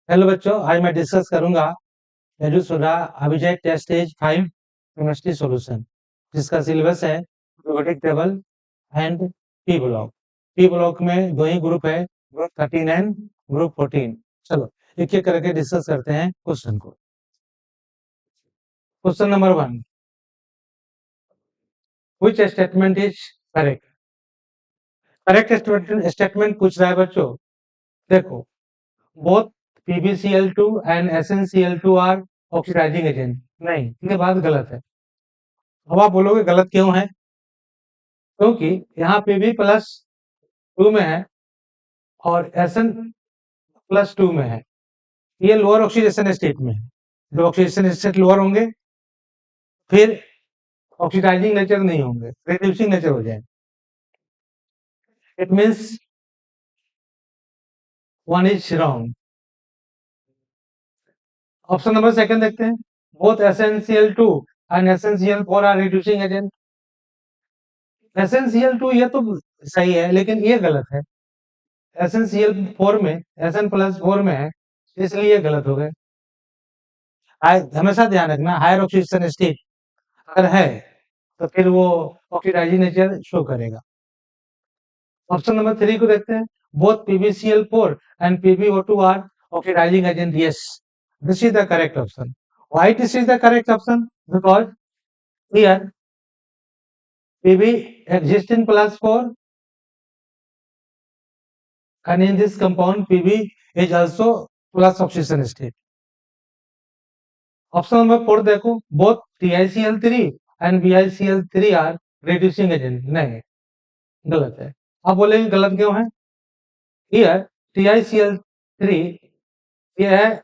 Hello बच्चों, आज मैं डिस्कस करूंगा Yajusudha Abhijay test stage 5 chemistry solution, जिसका सिलेबस है periodic table and P block में दो ही ग्रुप है, ग्रुप 13 एंड ग्रुप 14। चलो एक एक करके डिस्कस करते हैं क्वेश्चन को। Question number 1, which statement is correct? Correct statement पूछ रहा है बच्चों। देखो, both PbCl2 and SnCl2 are oxidising agent. नहीं, ये बात गलत है। अब आप बोलोगे गलत क्यों है? क्योंकि यहाँ Pb प्लस 2 में है और Sn+2 में है। ये लोअर ऑक्सीडेशन स्टेट में है। जब ऑक्सीडेशन स्टेट लोअर होंगे फिर ऑक्सीडाइजिंग नेचर नहीं होंगे, रिड्यूसिंग नेचर हो जाएंगे। It means one is wrong. Option number second देखते हैं। Both SnCl2 and SnCl4 are reducing agent. SnCl2 ये तो सही है, लेकिन ये गलत है। SnCl4 में Sn+4 में है, इसलिए ये गलत हो गए। हमेशा ध्यान रखना, हायर ऑक्सीडेशन स्टेट अगर है तो फिर वो ऑक्सीडाइजिंग नेचर शो करेगा। ऑप्शन नंबर 3 को देखते हैं। Both PbCl4 and PbO2 are oxidising agent. Yes, this is the correct option. Why this is the correct option? Because here Pb exists in +4 and in this compound Pb is also plus oxidation state. Option number 4 देखो, both TiCl3 and BiCl3 are reducing agent. नहीं, गलत है। आप बोलेंगे गलत क्यों है? Here TiCl3 ये है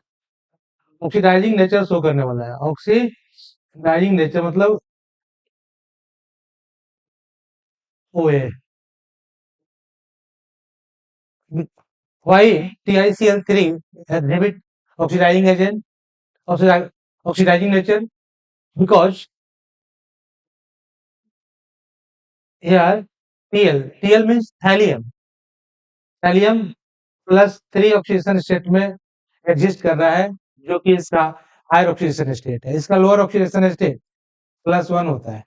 ऑक्सीडाइजिंग नेचर शो करने वाला है। ऑक्सीडाइजिंग नेचर मतलब OA। Why TiCl3 exhibit oxidizing agent oxidizing nature? Because here Tl means thallium +3 oxidation state में एग्जिस्ट कर रहा है, जो कि इसका हायर ऑक्सीडेशन स्टेट है। इसका लोअर ऑक्सीडेशन स्टेट +1 होता है।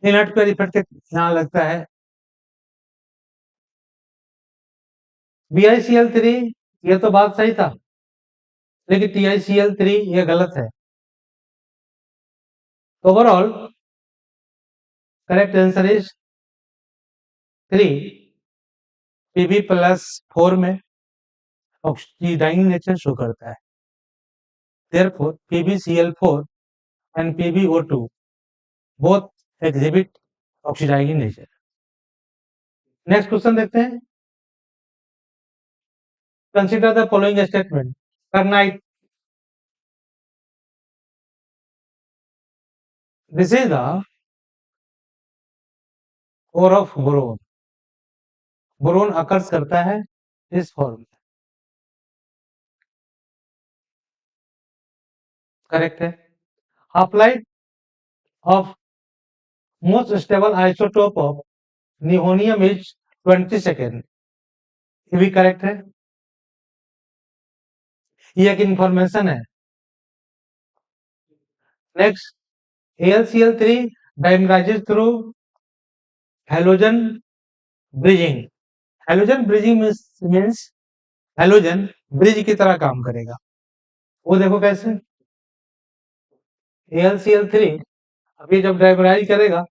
इनर्ट पर इफेक्ट यहाँ लगता है। BiCl3 ये तो बात सही था, लेकिन TiCl3 ये गलत है। Overall correct answer is 3। Pb+4 में ऑक्सीडाइजिंग नेचर शो करता है। Therefore, PbCl4 and PbO2 both exhibit oxidizing nature. Next question देखते हैं। Consider the following statement. करना this is the core of boron. Boron occurs करता है इस फॉर्म में। करेक्ट है। Half life of most stable isotope of nihonium is 20 second. ये भी करेक्ट है। ये एक इंफॉर्मेशन है। Next, AlCl3 dimerizes through halogen bridging. Halogen bridging means halogen bridge की तरह काम करेगा। वो देखो कैसे। AlCl3 अभी जब डाइमराइज करेगा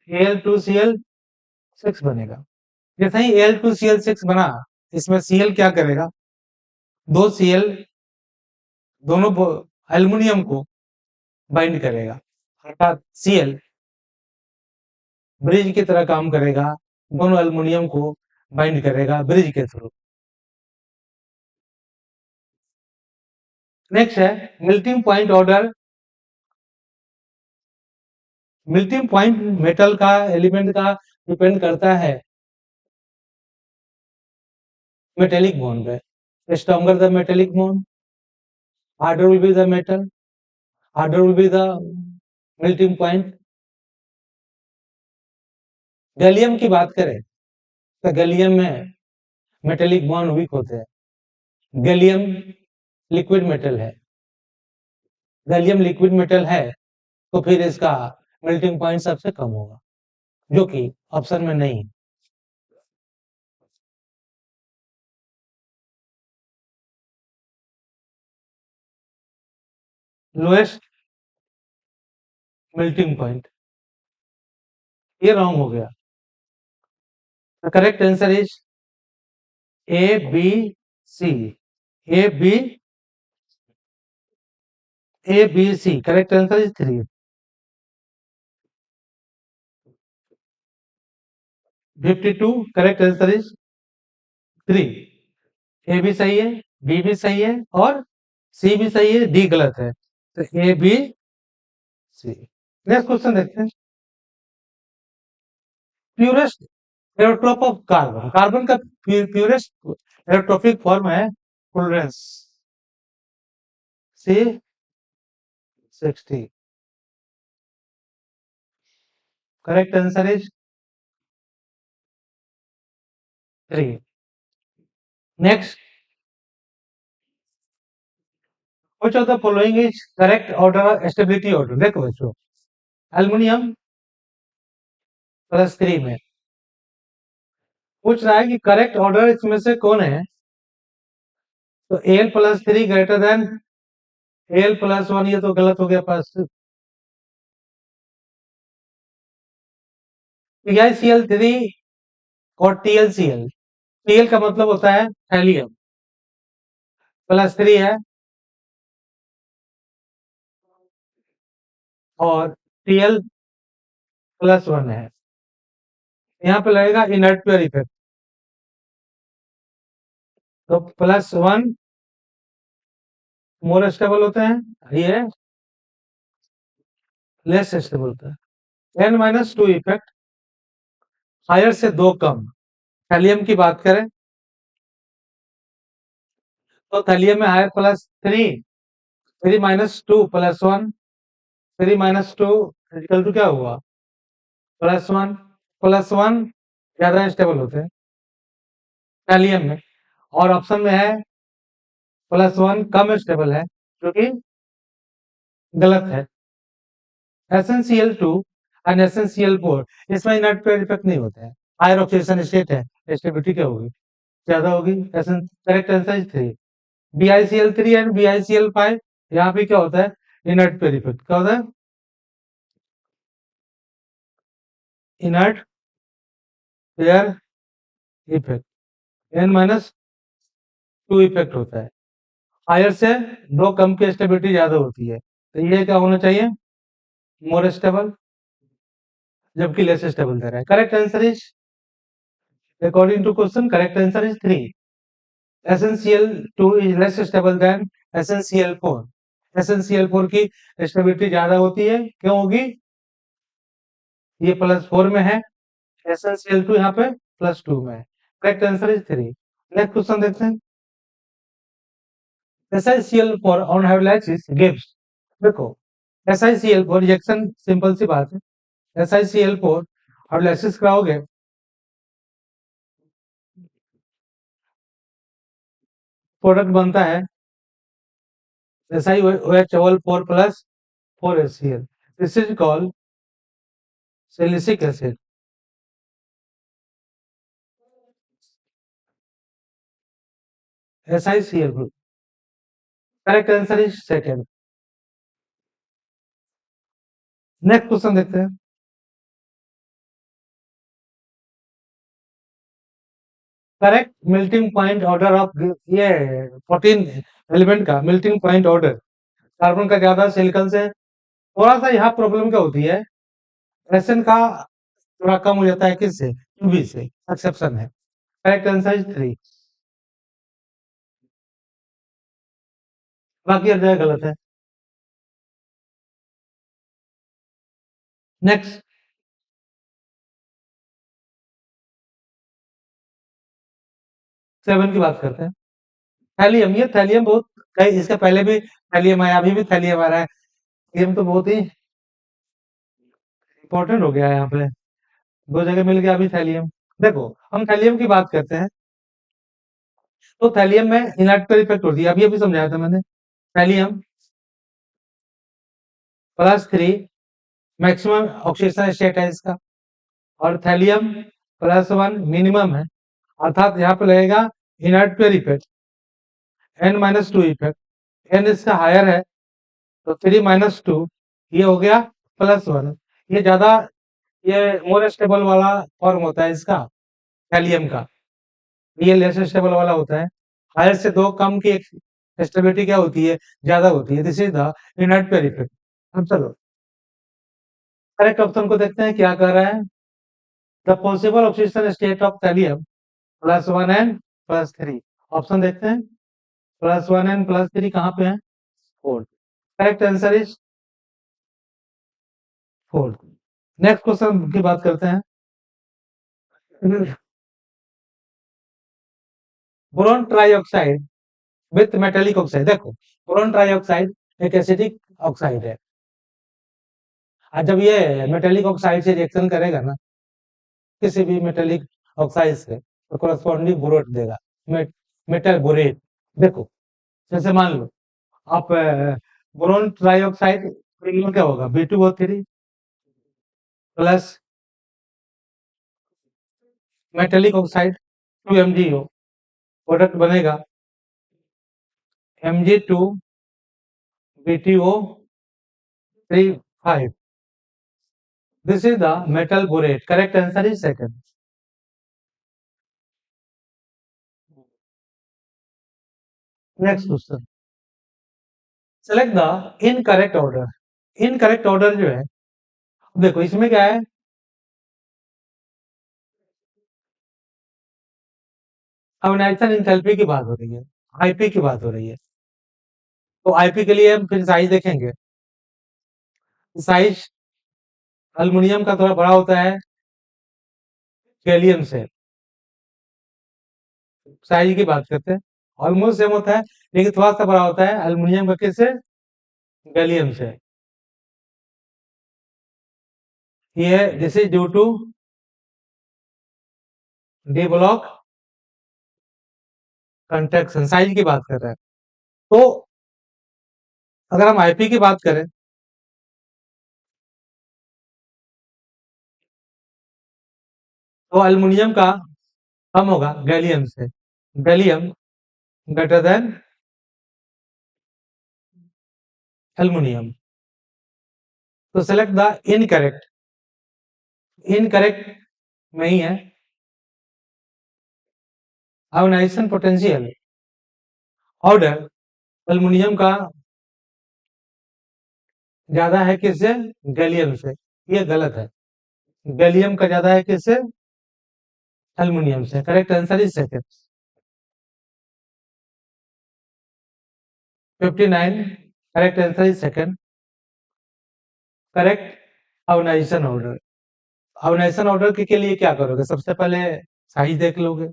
Al2Cl6 बनेगा। जैसे ही Al2Cl6 बना, इसमें Cl क्या करेगा? दो Cl दोनों एल्युमिनियम को बाइंड करेगा, अर्थात Cl ब्रिज की तरह काम करेगा, दोनों एल्युमिनियम को बाइंड करेगा ब्रिज के थ्रू। नेक्स्ट है melting point order. Melting point metal का, एलिमेंट का डिपेंड करता है मेटेलिक बॉन्ड पे। Stronger the metallic bond, harder will be the metal, harder will be the melting point. Gallium की बात करें तो गैलियम में मेटेलिक बॉन्ड वीक होते हैं, गैलियम लिक्विड मेटल है, गैलियम लिक्विड मेटल है, तो फिर इसका मेल्टिंग पॉइंट सबसे कम होगा, जो कि ऑप्शन में नहीं है। लोएस्ट मेल्टिंग पॉइंट, ये रॉन्ग हो गया। Correct answer is A B C, A B C, correct answer is 3। 52, correct answer is 3। A भी सही है, बी भी सही है और सी भी सही है, डी गलत है। तो A B C. Next question देखते हैं। Purest allotrope of carbon, carbon का प्यूरेस्ट एरोट्रॉपिक फॉर्म है fullerenes, C 60, correct answer is 3। Next, which of the following is correct order of stability order? देखो बच्चों, एल्युमिनियम +3 में पूछ रहा है कि करेक्ट ऑर्डर इसमें से कौन है, तो Al+3 ग्रेटर देन Al+1, ये तो गलत हो गया। पास PiCl3 और TlCl, Tl का मतलब होता है थैलियम, +3 है और Tl+1 है। यहाँ पे लगेगा इनर्ट पेयर इफेक्ट, तो +1 मोर स्टेबल होते हैं, ये लेस स्टेबल होता है। n-2 इफेक्ट, हायर से 2 कम। थैलियम की बात करें तो थैलियम में हायर +3, 3-2+1, 3-2 इक्वल टू क्या हुआ, +1, +1 ज्यादा स्टेबल होते हैं थैलियम में, और ऑप्शन में है +1 कम स्टेबल है, जो कि गलत है। SnCl2 एंड SnCl4, इसमें इनर्ट पेयर इफेक्ट नहीं होता है, हायर ऑक्सीडेशन स्टेट है, स्टेबिलिटी क्या होगी, ज्यादा होगी। Correct answer is 3। BiCl3 and BiCl5, यहाँ पे क्या होता है, इनर्ट पेयर इफेक्ट। क्या होता है, inert pair effect, n-2 effect होता है, हायर से 2 कम की स्टेबिलिटी ज्यादा होती है, तो ये क्या होना चाहिए, मोर स्टेबल, जबकि लेस स्टेबल दे रहा है। Correct answer is, according to question, correct answer is 3। SnCl2 is less stable than SnCl4, SnCl4 की स्टेबिलिटी ज्यादा होती है, क्यों होगी, ये +4 में है, SnCl2 यहाँ पे +2 में है। Correct answer is 3। Next question देखते हैं। SiCl4 ऑन हाइड्रोलाइसिस गिव्स, देखो SiCl4 रिएक्शन सिंपल सी बात है, SiCl4 हाइड्रोलाइसिस कराओगे, प्रोडक्ट बनता है SiOH4 plus 4HCl, this is called salicylic acid. SiCl4, correct answer is second. Next question देखते हैं। Correct melting point order of, ये 14 एलिमेंट का मेल्टिंग पॉइंट ऑर्डर, कार्बन का ज्यादा सिलिकॉन से, थोड़ा सा यहाँ प्रॉब्लम क्या होती है, एसएन का थोड़ा कम हो जाता है, किससे, क्यूबी से, एक्सेप्शन है। करेक्ट आंसर इज 3, बाकी हर जगह गलत है। नेक्स्ट, 7 की बात करते हैं। थैलियम, ये थैलियम बहुत कई, इसके पहले भी थैलियम आया, अभी भी थैलियम आ रहा है, थैलियम तो बहुत ही इंपॉर्टेंट हो गया है, यहाँ पे 2 जगह मिल गया अभी थैलियम। देखो हम थैलियम की बात करते हैं, तो थैलियम में इनर्ट पेयर इफेक्ट होती है, अभी अभी समझाया था मैंने। थैलियम +3 मैक्सिमम ऑक्सीडेशन स्टेट है इसका, और थैलियम +1 मिनिमम है, अर्थात यहाँ पे लगेगा inert pair effect n-2 effect. n इसका हायर है तो 3-2 ये हो गया +1। ये ज्यादा, ये मोर स्टेबल वाला फॉर्म होता है इसका, थैलियम का। ये लेस स्टेबल वाला होता है। हायर से दो, कम की स्टेबिलिटी क्या होती है, ज्यादा होती है। This is the inert pair effect. अब चलो करेक्ट ऑप्शन को देखते हैं क्या कह रहा है। The possible oxidation state of thallium +1 and +3। Option देखते हैं, +1 एंड +3 कहाँ पे है, fourth. Correct answer is fourth. Next question की बात करते हैं। Boron trioxide with metallic oxide. देखो बोरॉन ट्राइऑक्साइड एक एसिडिक ऑक्साइड है, और जब ये मेटेलिक ऑक्साइड से रिएक्शन करेगा ना, किसी भी मेटेलिक ऑक्साइड से, तो कोरस्पॉन्डिंग बोरेट देगा, मेटल बोरेट। देखो जैसे मान लो आप बोरॉन ट्राइऑक्साइड क्या होगा, B2O3 plus metallic oxide 2MgO, product बनेगा Mg2BTO3 5। This is the metal borate. Correct answer is second. Next question. Select the incorrect order. Incorrect order जो है, देखो इसमें क्या है, अवनाइसन इंथैल्पी की बात हो रही है, आईपी की बात हो रही है। तो आईपी के लिए हम फिर साइज देखेंगे। साइज अल्युमिनियम का थोड़ा बड़ा होता है गैलियम से। साइज की बात करते हैं, ऑलमोस्ट सेम होता है, लेकिन थोड़ा सा बड़ा होता है अल्युमिनियम का, किससे, गैलियम से। ये this is due to D block contraction. Size की बात कर रहे हैं। तो अगर हम आईपी की बात करें, तो अल्युमिनियम का कम होगा गैलियम से, गैलियम ग्रेटर देन एल्युमिनियम। तो सेलेक्ट द इनकरेक्ट। इनकरेक्ट नहीं है, आयोनाइजेशन पोटेंशियल ऑर्डर एल्युमिनियम का ज्यादा है किससे, गैलियम से। ये गलत है, गैलियम का ज्यादा है किससे, एल्युमिनियम से। Correct answer is second. 59, correct answer is second. Correct ionisation order. Ionisation order के लिए क्या करोगे, सबसे पहले साइज देख लोगे।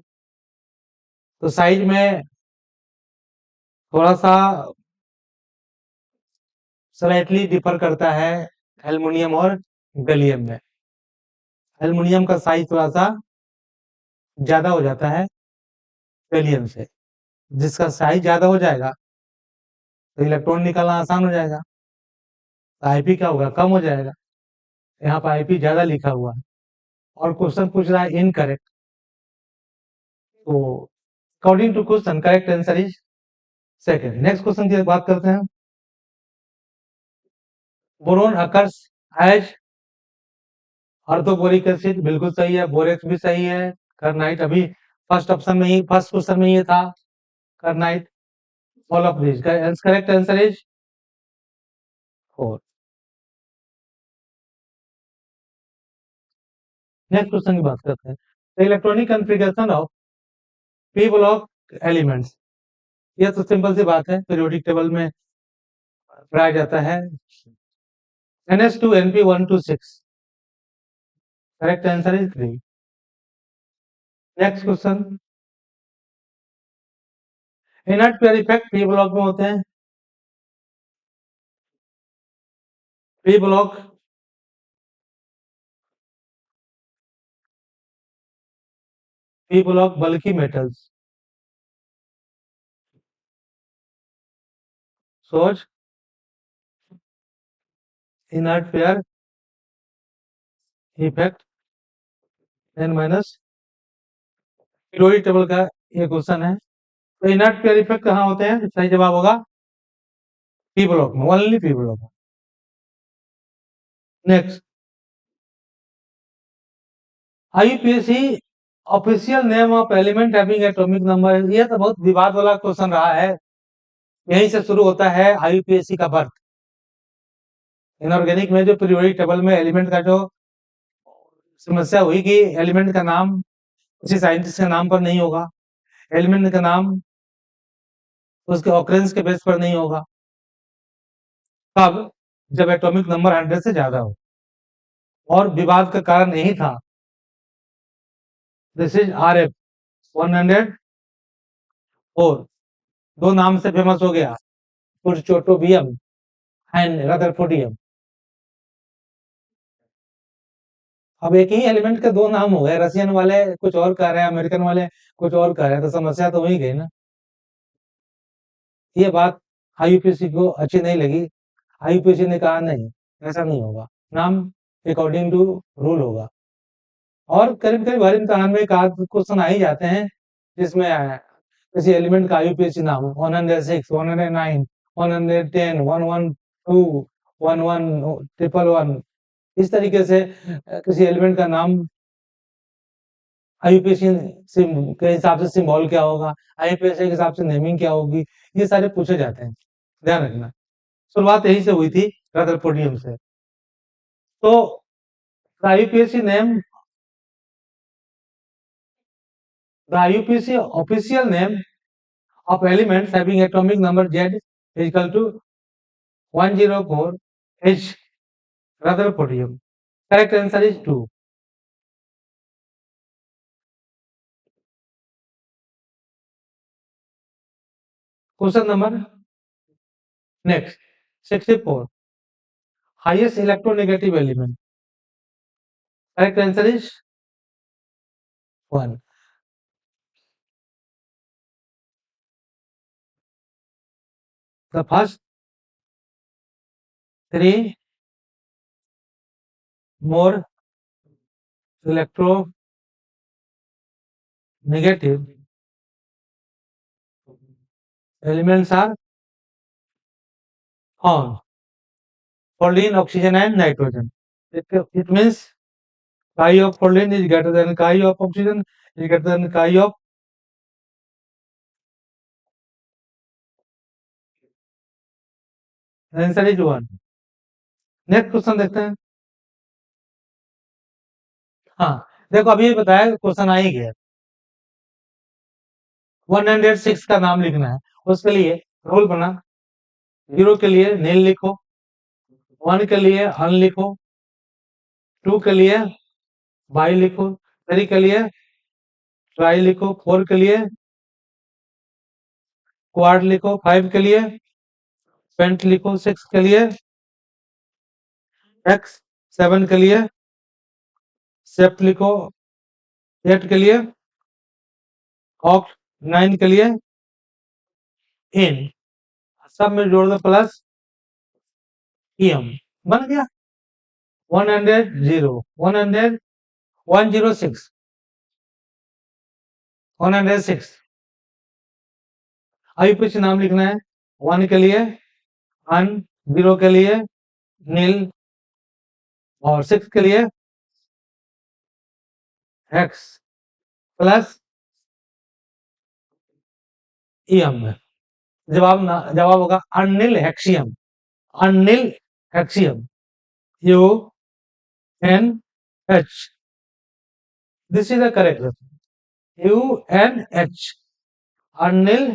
तो साइज में थोड़ा सा स्लाइटली डिफर करता है एल्युमिनियम और गैलियम में। एल्युमिनियम का साइज थोड़ा सा ज्यादा हो जाता है गैलियम से। जिसका साइज ज्यादा हो जाएगा तो इलेक्ट्रॉन निकालना आसान हो जाएगा, तो आईपी क्या होगा, कम हो जाएगा। यहाँ पर आईपी ज्यादा लिखा हुआ है, और क्वेश्चन पूछ रहा है इनकरेक्ट। तो according to question correct answer is second. Next question की बात करते हैं। Boron occurs as orthoboric acid, बिल्कुल सही है। बोरेक्स भी सही है। करनाइट अभी फर्स्ट ऑप्शन में ही, फर्स्ट क्वेश्चन में ये था, करनाइट। All of this correct answer is four. Next question की बात करते हैं। The electronic configuration of P block elements. ये तो सिंपल सी बात है, पीरियोडिक टेबल में पाया जाता है। NH2 NP126। Correct answer is 3। Next question. Inert pair effect P block में होते हैं। पी ब्लॉक बल्की मेटल्स। सोच inert pair effect n minus periodic table का ये क्वेश्चन है। तो इनर्ट पेयर इफेक्ट कहाँ होते हैं? सही जवाब होगा पी ब्लॉक में, ओनली पी ब्लॉक में। Next, IUPAC official name of element having atomic number. ये तो बहुत विवाद वाला क्वेश्चन रहा है। यहीं से शुरू होता है आईयूपीएसी का बर्थ। इनऑर्गेनिक में जो पीरियोडिक टेबल में एलिमेंट का जो समस्या हुई कि एलिमेंट का नाम किसी साइंटिस्ट के नाम पर नहीं होगा, एलिमेंट का नाम उसके ऑकरेंस के बेस पर नहीं होगा। तब जब एटॉमिक नंबर 100 से ज्यादा हो, और विवाद का कारण यही था। दिस इज आर एफ 104, दो नाम से फेमस हो गया, पुरचोटोबियम एंड रदरफोर्डियम। अब एक ही एलिमेंट के दो नाम हो गए, रशियन वाले कुछ और कह रहे हैं, अमेरिकन वाले कुछ और कह रहे हैं, तो समस्या तो वही गई ना। ये बात आईयूपीएसी को अच्छी नहीं लगी। आईयूपीएसी ने कहा नहीं, ऐसा नहीं होगा, नाम अकॉर्डिंग टू रूल होगा। और करीब करीब हर इम्तिहान में एक आध क्वेश्चन आ ही जाते हैं जिसमें किसी एलिमेंट का आईयूपीएसी नाम हो, 106, 109, 110, 112, 11111, इस तरीके से किसी एलिमेंट का नाम आईयूपीएसी के हिसाब से सिंबल क्या होगा, आईयूपीएसी के हिसाब से नेमिंग क्या होगी, ये सारे पूछे जाते हैं, ध्यान रखना। शुरुआत यही से हुई थी, रदरफोर्डियम से। तो IUPAC name, the IUPAC official name of elements having atomic number Z is equal to 104 H rutherfordium. Correct answer is 2. Question number next, 64. Highest electronegative element. Correct answer is 1. The first three more electronegative elements are found: fluorine, oxygen and nitrogen. It means chi of fluorine is greater than chi of oxygen is greater than chi of answer is 1. Next question देखते हैं। हाँ, देखो अभी ये बताया question आ ही गया। 106 का नाम लिखना है, उसके लिए रूल बना, 0 के लिए नील लिखो, 1 के लिए अन लिखो, 2 के लिए बाई लिखो, 3 के लिए ट्राई लिखो, 4 के लिए क्वाड लिखो, 5 के लिए पेंट लिखो, 6 के लिए एक्स, 7 के लिए सेप्ट लिखो, 8 के लिए ऑक्ट, 9 के लिए इन, सब में जोड़ दो प्लस एम, बन गया 100 0 100 106 106। अभी कुछ नाम लिखना है, 1 के लिए अन, 0 के लिए नील और 6 के लिए एक्स प्लस एम। जवाब होगा unnilhexium, unnilhexium, U N H, this is the correct U N H, Anil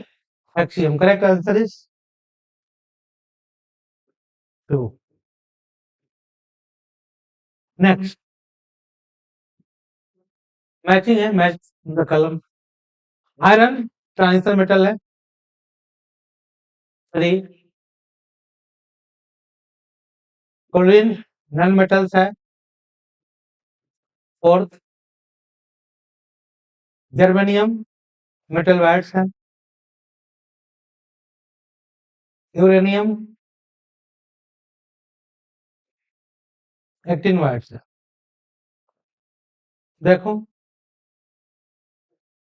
हेक्सियम। Correct answer is 2. Next, matching है, match the column. Iron transition metal है, 3। क्लोरीन नॉन मेटल्स है, 4। Germanium metalloids है, uranium 18 वाट्स है। देखो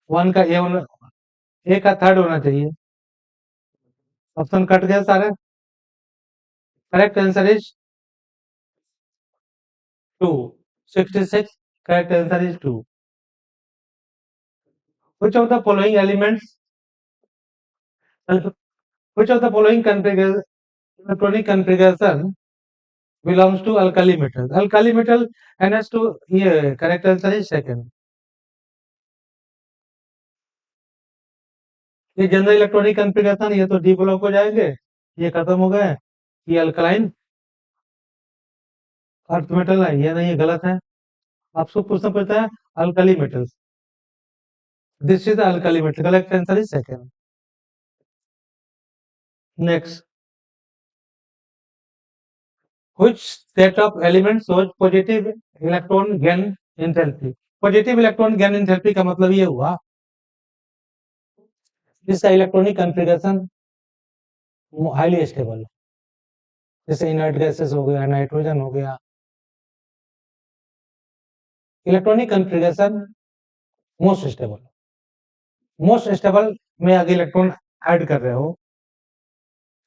1 का ए होना, ए का थर्ड होना चाहिए। ऑप्शन कट गए सारे। Correct answer is 2, 66। Correct answer is 2। Which of the following elements, which of the following electronic configuration belongs to alkali metal? Alkali metal NH2, ये correct answer is second. ये general electronic configuration, ये तो D block हो जाएंगे, ये खत्म हो गए। ये अल्कलाइन अर्थ मेटल है, ये नहीं, ये गलत है। आपको पूछना पड़ता है alkali metals. This is alkali metal. Correct answer is second. Next, which set of elements shows positive electron gain enthalpy? Positive electron gain enthalpy का मतलब ये हुआ जिसका इलेक्ट्रॉनिक कॉन्फ़िगरेशन हाईली स्टेबल, जैसे इनर्ट गैसेस हो गया, नाइट्रोजन हो गया। Electronic configuration most stable, most stable में आगे इलेक्ट्रॉन ऐड कर रहे हो,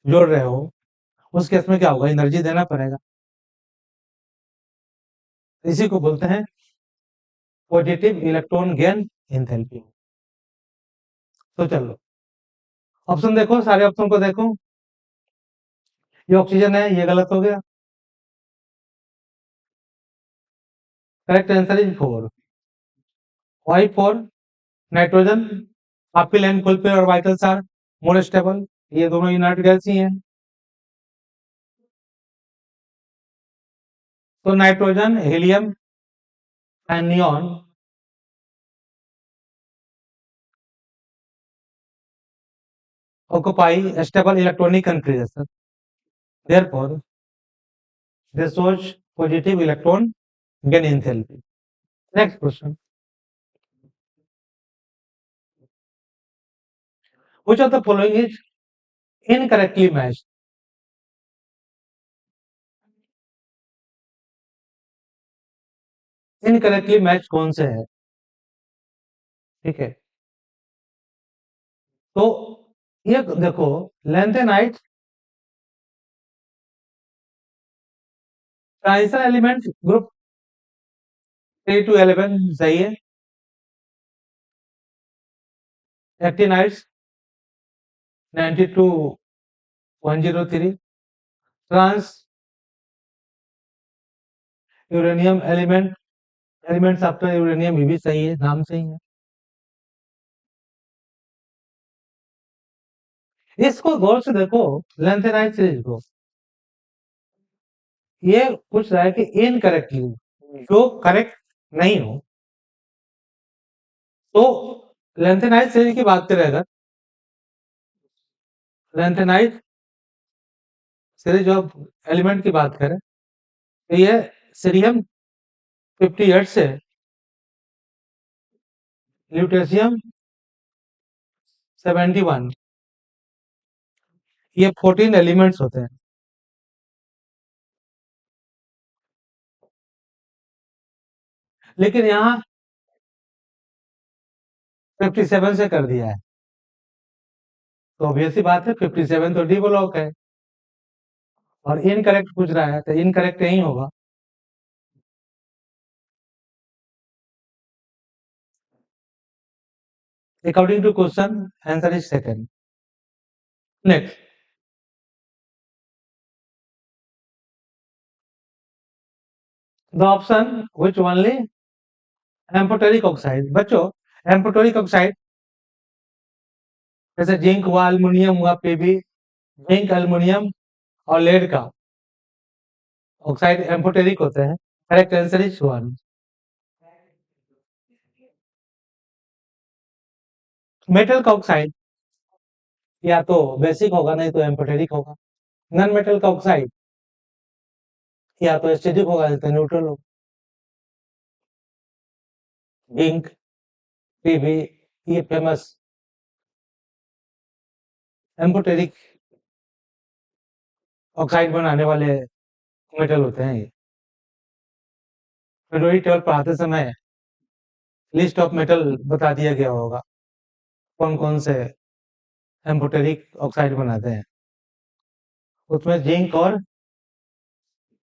जोड़ रहे हो, उस केस में क्या होगा, एनर्जी देना पड़ेगा। इसी को बोलते हैं पॉजिटिव इलेक्ट्रॉन गेन एंथैल्पी। तो चलो ऑप्शन देखो, सारे ऑप्शन को देखो। ये ऑक्सीजन है, ये गलत हो गया। Correct answer is 4। Y 4 nitrogen, आपके लैंड कुलपे और वाइटल्स आर मोर स्टेबल, ये दोनों इनर्ट गैस ही हैं। तो nitrogen, helium and neon occupy stable electronic configuration. Therefore, they shows positive electron gain enthalpy. Next question. Which of the following is incorrectly matched? Incorrectly match कौन से है? ठीक है, तो ये देखो, lanthanide transition element group 3 to 11 सही है। Actinides 90 to 103। Trans uranium elements after uranium, ये भी सही है, नाम सही है। इसको गौर से देखो, लेंथेनाइट सीरीज को, ये पूछ रहा है कि इनकरेक्टली, जो करेक्ट नहीं हो। तो लेंथेनाइट सीरीज की बात करें अगर, लेंथेनाइट सीरीज ऑफ एलिमेंट की बात करें तो ये सीरियम 58 से ल्यूटेशियम 71, ये 14 एलिमेंट्स होते हैं। लेकिन यहाँ 57 से कर दिया है, तो ऑब्वियस सी बात है 57 तो डी ब्लॉक है, और इनकरेक्ट पूछ रहा है तो इनकरेक्ट यही होगा। According to question, answer is second. Next, the option which only amphoteric oxide. बच्चों, एम्फोटेरिक ऑक्साइड जैसे जिंक हुआ, एल्युमिनियम हुआ, पीबी, जिंक, एल्युमिनियम और लेड का ऑक्साइड एम्फोटेरिक होते हैं। Correct answer is 1। मेटल का ऑक्साइड या तो बेसिक होगा, नहीं तो एम्फोटेरिक होगा। नॉन मेटल का ऑक्साइड या तो एसिडिक होगा, नहीं तो न्यूट्रल होगा। जिंक, पीबी, ये फेमस एम्फोटेरिक ऑक्साइड बनाने वाले मेटल होते हैं ये। पीरियोडिक टेबल पढ़ाते समय लिस्ट ऑफ मेटल बता दिया गया होगा, कौन कौन से एम्फोटेरिक ऑक्साइड बनाते हैं। उसमें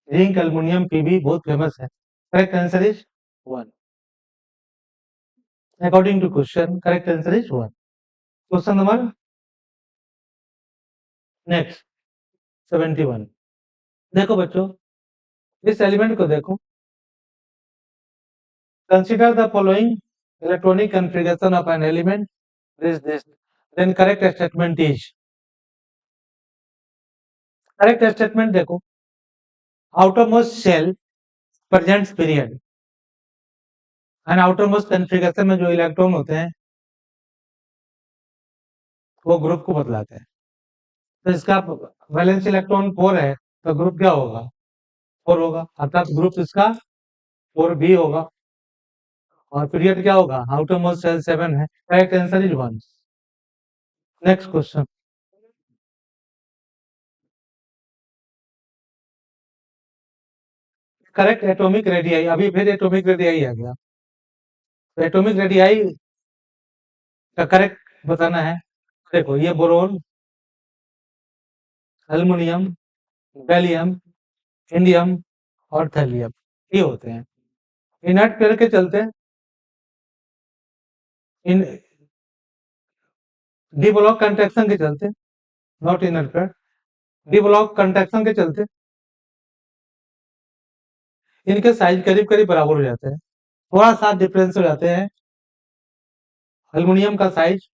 जिंक एल्युमिनियम पीबी बहुत फेमस है। Correct answer is 1 according to question. Correct answer is 1। Question number next 71। देखो बच्चों, इस एलिमेंट को देखो। Consider the following electronic configuration of an element this then correct statement is। Correct statement देखो, outermost shell presents period and outermost configuration में जो electron होते हैं वो ग्रुप को बतलाते हैं। तो इसका वैलेंस इलेक्ट्रॉन 4 है, तो ग्रुप क्या होगा? 4 होगा, अर्थात ग्रुप इसका 4b होगा। और पीरियड क्या होगा? outermost shell 7 है। Correct answer is 1। Next question. Correct atomic radii. अभी फिर एटॉमिक रेडियाई आ गया। तो एटॉमिक रेडियाई का करेक्ट बताना है। देखो, ये बोरोन, एल्युमिनियम, गैलियम, इंडियम और थैलियम ये होते हैं। इनर्ट पेयर के चलते इन डी ब्लॉक कंट्रैक्शन के चलते, not inert pair, D block contraction के चलते इनके साइज करीब करीब बराबर हो जाते हैं। थोड़ा सा डिफरेंस हो जाते हैं। एल्युमिनियम का साइज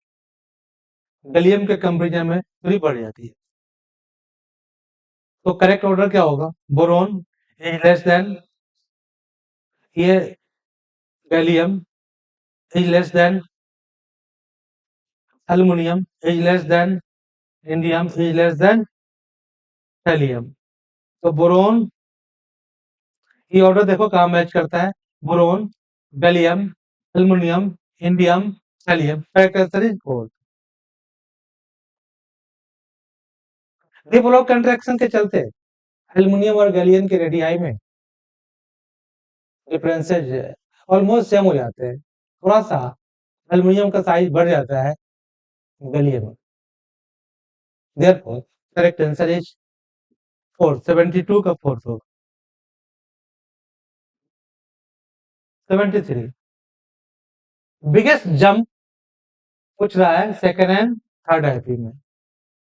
गैलियम के कंपेरिजन में थोड़ी बढ़ जाती है। तो करेक्ट ऑर्डर क्या होगा? बोरोन इज लेस देन, ये gallium is less than, aluminium is less than, indium is less than thallium. तो बोरोन, ये ऑर्डर देखो कहाँ मैच करता है। Boron, gallium, aluminium, indium, thallium. Correct answer is 4। D block contraction के चलते aluminium और गैलियम के रेडियाई में डिफरेंसेज ऑलमोस्ट सेम हो जाते हैं। थोड़ा सा एल्युमिनियम का साइज बढ़ जाता है गैलियम में। Therefore correct answer is 4। 72 का 4 होगा। 73 बिगेस्ट जंप पूछ रहा है सेकेंड एंड थर्ड आईपी में।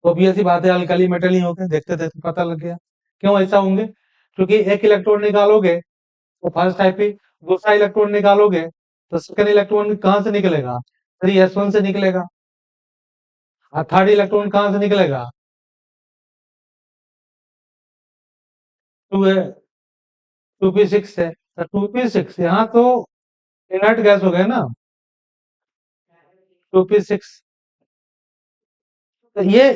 तो भी ऐसी बात है, अल्कली मेटल ही होंगे। देखते देखते पता लग गया क्यों ऐसा होंगे। क्योंकि एक इलेक्ट्रॉन निकालोगे तो फर्स्ट आईपी, दूसरा इलेक्ट्रॉन निकालोगे तो सेकंड इलेक्ट्रॉन कहां से निकलेगा? 3s1 से निकलेगा। और थर्ड इलेक्ट्रॉन कहां से निकलेगा? 2p6 से। तो 2p6 यहाँ तो इनर्ट गैस हो गया ना, 2p6। तो ये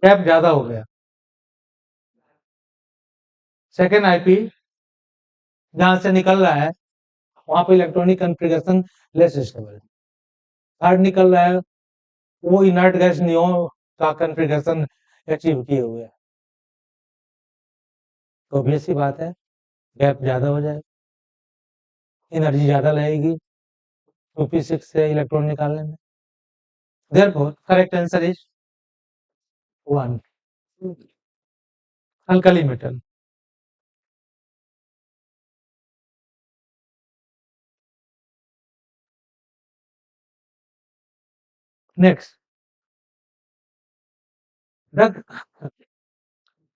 गैप ज्यादा हो गया। सेकेंड आईपी जहां से निकल रहा है वहां पे electronic configuration less stable. Third निकल रहा है वो इनर्ट गैस नियो का कॉन्फ़िगरेशन अचीव किए हुए है। तो ऑब्वियस सी बात है गैप ज्यादा हो जाएगा, एनर्जी ज्यादा लगेगी 2p6 से इलेक्ट्रॉन निकालने में। Therefore correct answer is 1 alkali metal. Next, the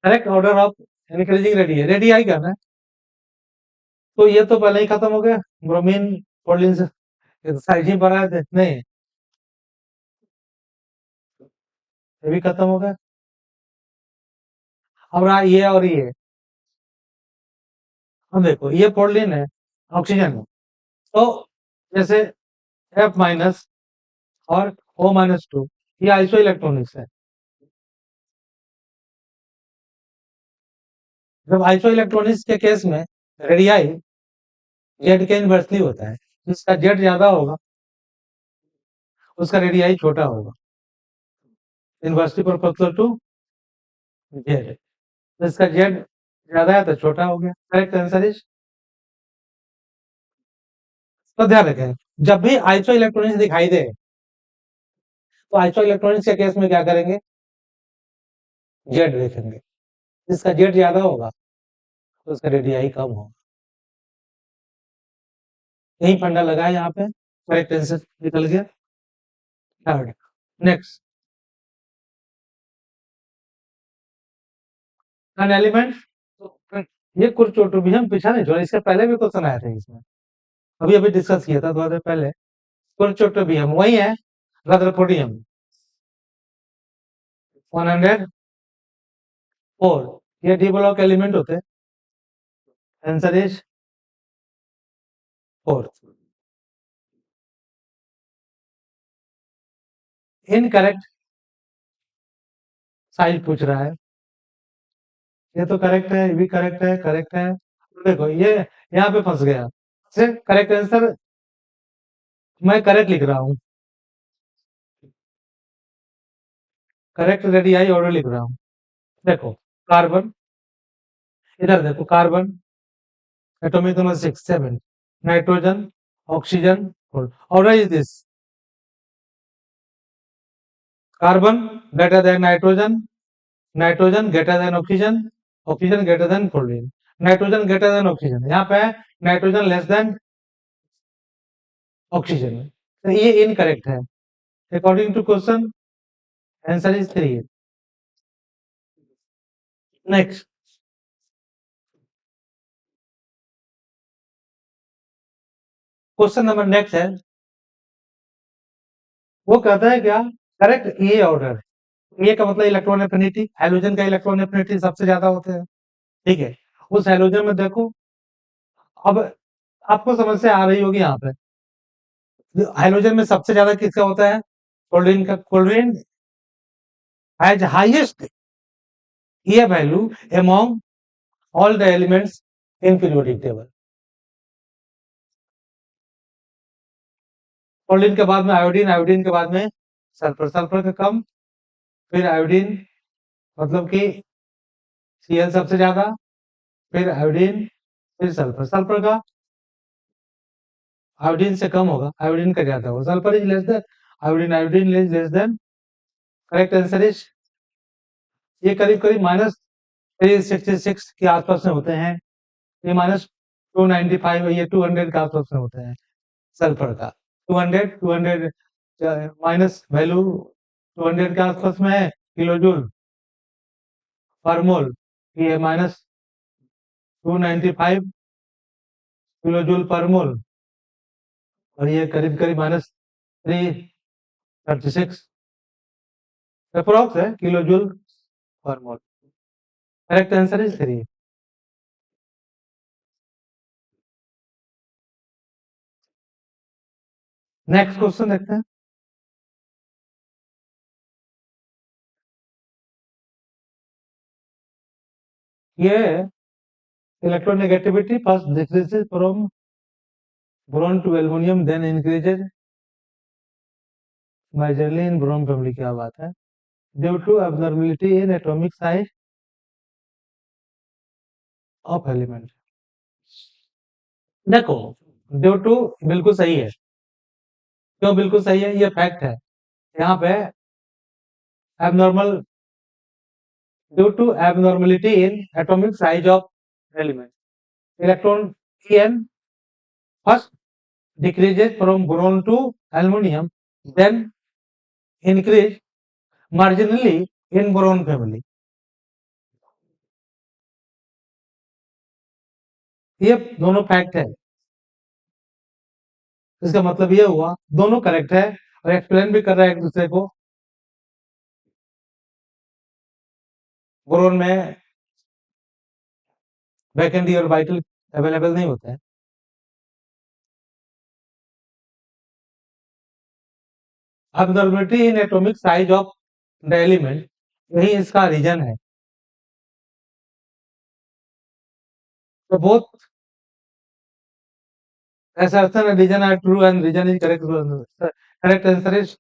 correct order of increasing radii करना है। तो ये तो पहले ही खत्म हो गया, ब्रोमीन पोर्टलिन से साइज ही बढ़ा थे नहीं, ये भी खत्म हो गया। अब रहा ये और ये। अब देखो ये पोर्टलिन है, ऑक्सीजन है। तो जैसे F माइनस और O-2 ये आइसो इलेक्ट्रॉनिक्स है। जब आइसो इलेक्ट्रॉनिक्स के केस में रेडियाई जेड के इनवर्सली होता है। जिसका जेड ज्यादा होगा उसका रेडियाई छोटा होगा, इनवर्सली प्रोपोर्शनल टू जेड। तो इसका जेड ज्यादा है तो छोटा हो गया। करेक्ट आंसर इज, तो ध्यान रखें, जब भी आइसो इलेक्ट्रॉनिक्स दिखाई दे तो आइसो इलेक्ट्रॉनिक्स के केस में क्या करेंगे, जेड देखेंगे। जिसका जेड ज्यादा होगा तो उसका रेडियाई कम होगा। यही फंडा लगा है यहाँ पे। करेक्ट आंसर निकल गया। थर्ड, नेक्स्ट, एन एलिमेंट, ये कुर्चोटो भी हम पीछा नहीं छोड़ा, इसके पहले भी क्वेश्चन आया था इसमें, अभी अभी डिस्कस किया था थोड़ा देर पहले। कुर्चोटो भी हम वही है, रदरफोर्डियम 104, ये डी ब्लॉक एलिमेंट होते हैं। Answer is fourth. Incorrect, size पूछ रहा है। ये तो करेक्ट है, ये भी करेक्ट है, करेक्ट है। देखो ये यहाँ पे फंस गया। करेक्ट आंसर मैं करेक्ट लिख रहा हूँ, करेक्ट रेडियाई ऑर्डर लिख रहा हूँ। देखो कार्बन, इधर देखो carbon atomic number 6 7, nitrogen, oxygen, order is this, carbon greater than nitrogen, nitrogen greater than oxygen, oxygen greater than chlorine, nitrogen greater than oxygen, यहाँ पे नाइट्रोजन लेस देन ऑक्सीजन। तो ये इनकरेक्ट है according to question. Answer is 3। Next, question number next है, वो कहता है क्या, करेक्ट ए ऑर्डर। ए का मतलब इलेक्ट्रॉन एफिनिटी, हाइड्रोजन का इलेक्ट्रॉन एफिनिटी सबसे ज्यादा होते हैं, ठीक है। उस हाइड्रोजन में देखो, अब आपको समस्या आ रही होगी यहाँ पे, हाइड्रोजन में सबसे ज्यादा किसका होता है, क्लोरीन का। Chlorine has highest A value among all the elements in periodic table. Chlorine के बाद में आयोडीन, आयोडीन के बाद में सल्फर, सल्फर का कम, फिर आयोडीन, मतलब कि Cl सबसे ज्यादा, फिर आयोडीन, फिर सल्फर, सल्फर का आयोडीन से कम होगा, आयोडीन का ज्यादा होगा, sulphur is less than iodine, iodine is less than. Correct answer is, ये करीब करीब -366 के आसपास में होते हैं, ये -295, ये 200 के आसपास में होते हैं सल्फर का। 200 माइनस वैल्यू 200 के आसपास में है किलो जूल पर मोल, ये -295 किलो जूल पर मोल, और ये करीब करीब -336 अप्रोक्स है किलो जूल पर मोल। Correct answer is 3। Next question देखते हैं। ये electronegativity first decreases from boron to aluminum, then increases majorly in boron family। क्या बात है, due to abnormality in atomic size of element। देखो ड्यू टू बिल्कुल सही है, क्यों बिल्कुल सही है, ये फैक्ट है। यहाँ पे abnormal, due to abnormality in atomic size of element, electron En first decreases from boron to aluminum, then increase marginally in boron family। ये दोनों फैक्ट है, इसका मतलब ये हुआ दोनों करेक्ट है, और एक्सप्लेन भी कर रहा है एक दूसरे को। बोरोन में वैकेंसी और वाइटल अवेलेबल नहीं होता है। Abnormality in atomic size of the element, यही इसका रीजन है। तो both assertion and reason are true and reason is correct। Correct answer is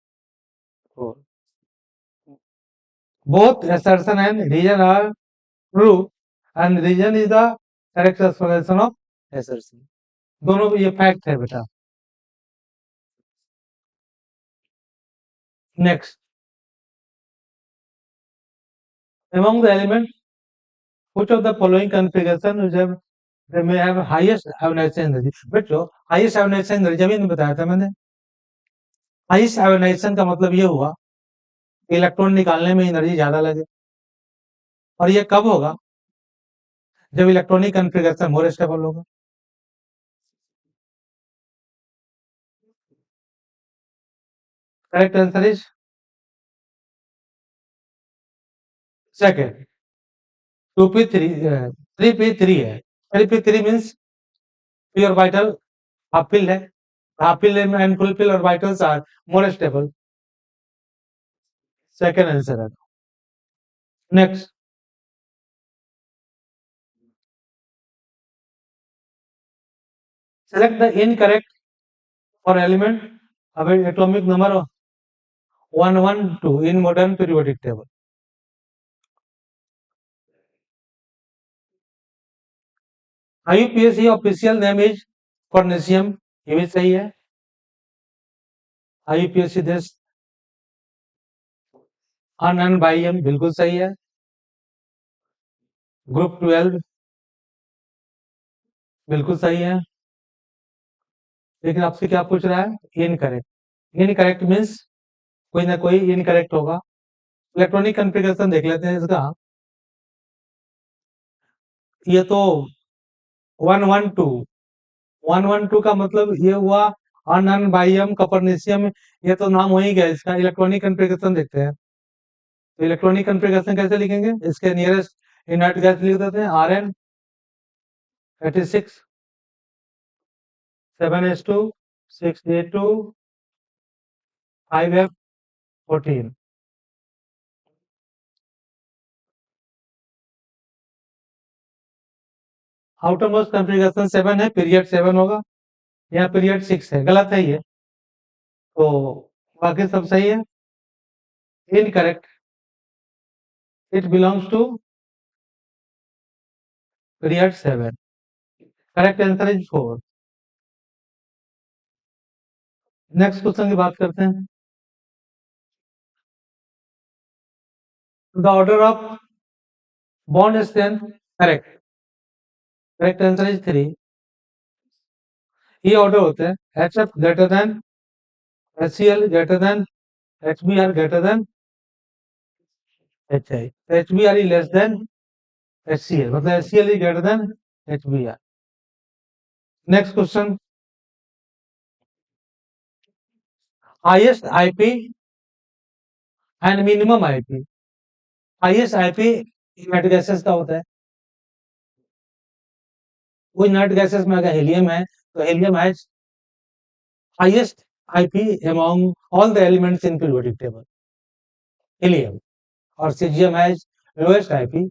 both assertion and reason are true and reason is the correct explanation of SLC. दोनों ये fact है बेटा। Next, among the elements, which of the following configuration which have they may have highest ionization energy? बच्चों, highest ionization energy अभी नहीं बताया था मैंने। हाईएस्ट आयोनाइजेशन का मतलब ये हुआ कि इलेक्ट्रॉन निकालने में एनर्जी ज्यादा लगे, और ये कब होगा? जब इलेक्ट्रॉनिक कॉन्फ़िगरेशन मोर स्टेबल होगा। Correct answer is second, 2p3 3p3 है। 3p3 means pure orbital half filled है। half filled and full filled orbitals are more stable। Second answer है। Next, select the incorrect for element of atomic number 112 in modern periodic table। IUPAC official name is copernicium, ये भी सही है। IUPAC देश अनअन बाइयम, बिल्कुल सही है। ग्रुप 12 बिल्कुल सही है। लेकिन आपसे क्या पूछ रहा है? इनकरेक्ट। इनकरेक्ट मीन्स कोई ना कोई इनकरेक्ट होगा। इलेक्ट्रॉनिक कॉन्फ़िगरेशन देख लेते हैं इसका। ये तो 112 112 का मतलब ये हुआ अनअन बाइयम कॉपर्निशियम, ये तो नाम हो ही गया इसका। इलेक्ट्रॉनिक कॉन्फ़िगरेशन देखते हैं, तो इलेक्ट्रॉनिक कॉन्फ़िगरेशन कैसे लिखेंगे? इसके नियरेस्ट इनर्ट गैस लिख देते हैं Rn 86 7s2 6a2 5f14। Outer most configuration 7 है, पीरियड 7 होगा। यहाँ पीरियड 6 है, गलत है ये। तो बाकी सब सही है। Incorrect, it belongs to period 7। Correct answer is 4। Next question की बात करते हैं। The order of bond strength, correct. Correct answer is 3। ये ऑर्डर होते हैं HF greater than HCl greater than HBr greater than HI, HBr is less than HCl, मतलब HCl is greater than HBr। Next question, highest IP and minimum IP. Highest IP inert gases का होता है। वो inert gases में अगर helium है तो helium has highest IP among all the elements in periodic table, helium. और caesium has lowest IP.